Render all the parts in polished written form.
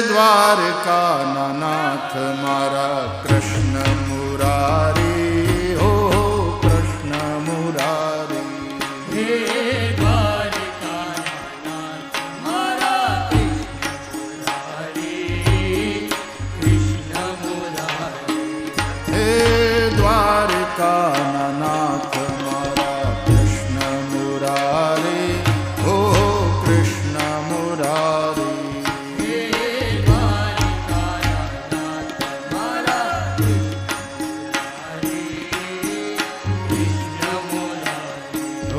દ્વારકાના નાથ મારા કૃષ્ણ મુરારી, હો કૃષ્ણ મુરારી. હે દ્વારકાના નાથ મારા કૃષ્ણ મુરારી, કૃષ્ણ મુરારી. હે દ્વારકાના નાથ મારા કૃષ્ણ મુરારી, હો કૃષ્ણ મુરારી.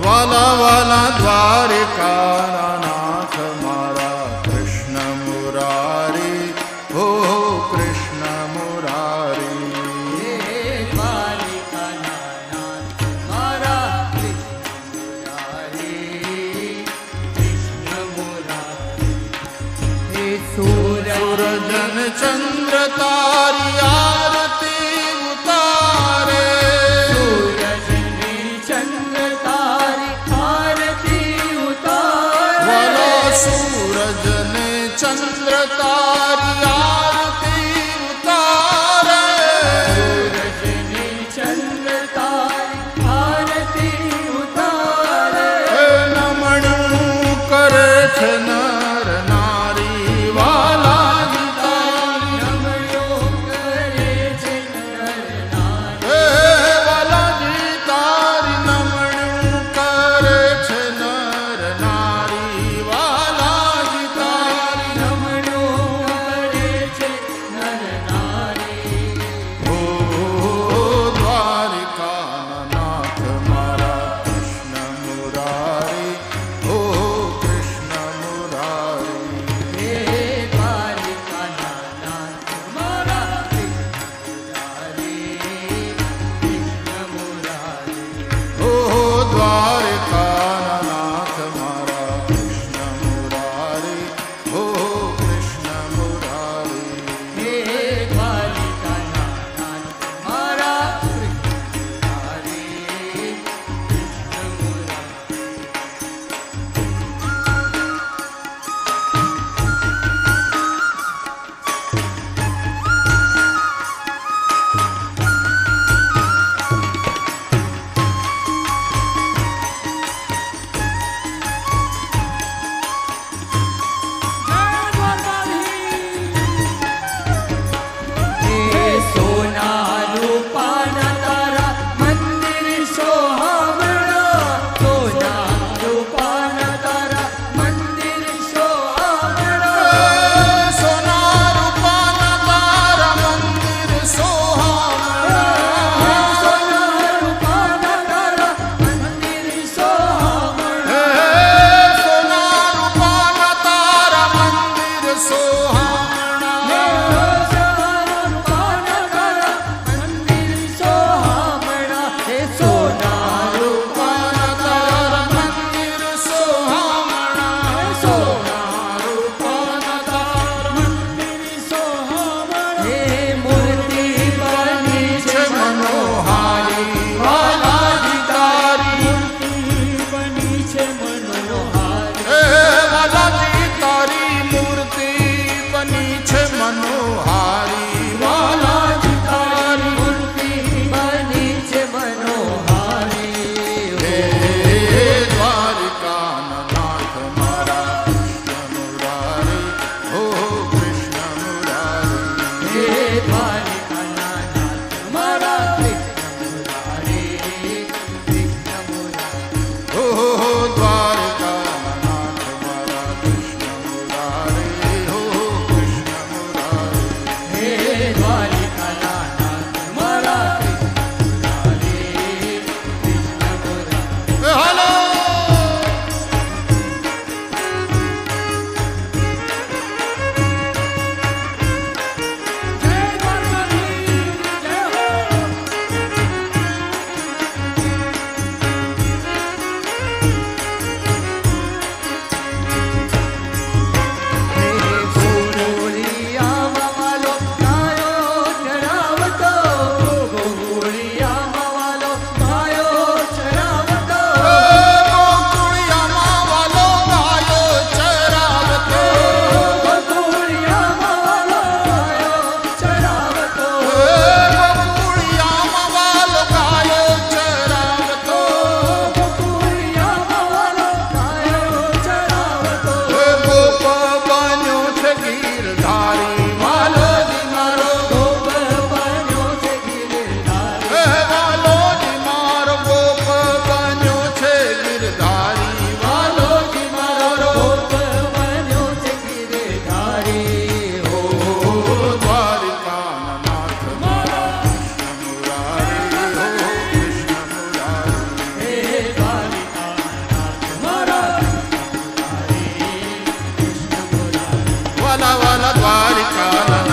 વાલા વાલા દ્વારકાના નાથ મારા કૃષ્ણ મુરારી, હો કૃષ્ણ મુરારી. હે દ્વારકાના નાથ મારા કૃષ્ણ મુરારી, કૃષ્ણ મુરારી. હે સૂરજન ચંદ્ર તારી આરતી ઉતારે, સૂરજની ચંદ્ર તારી આરતી ઉતારે. વાલો સૂરજને ચંદ્ર તારી આરતી ઉતારે. સૂરજની ચંદ્ર તારી આરતી ઉતારે. હે નમણું કરે છે નર નારી, વાલાજી તારી. નમણો કરે છે નર નારી. હે વાલાજી તારી નમણું કરે છે નર નારી, વાલાજી તારી. નમણો કરે છે નર નારી. ઓ દ્વારકાના નાથ મારા કૃષ્ણ મુરારી, ઓ કૃષ્ણ મુરારી. હે દ્વારકાના નાથ મારા કૃષ્ણ મુરારી, કૃષ્ણ મુરારી. ઓ દ્વારકાના નાથ મારા કૃષ્ણ મુરારી, ઓ કૃષ્ણ મુરારી. હે દ્વારકાના નાથ મારા કૃષ્ણ મુરારી, કૃષ્ણ મુરારી. હે સોના રૂપાના તારા મંદિર શોભામણા, સોના રૂપાના તારા મંદિર શોભામણા. સોના રૂપાના તારા મંદિર સોહામણા. સોના રૂપાના તારા મંદિર શોભામણા. હે સોના રૂપાના તારા મંદિર સોહામણા. સોના રૂપાના તારા મંદિર શોભામણા. સોના રૂપાના તારા મંદિર સોહામણા. સોના રૂપાના તારા મંદિર શોભામણા. હે મૂર્તિ બની છે મનોહારી, વાલાજી તારી. મૂર્તિ બની છે મનોહારી. હે વાલાજી તારી મૂર્તિ બની છે મનોહારી. One one Dwarka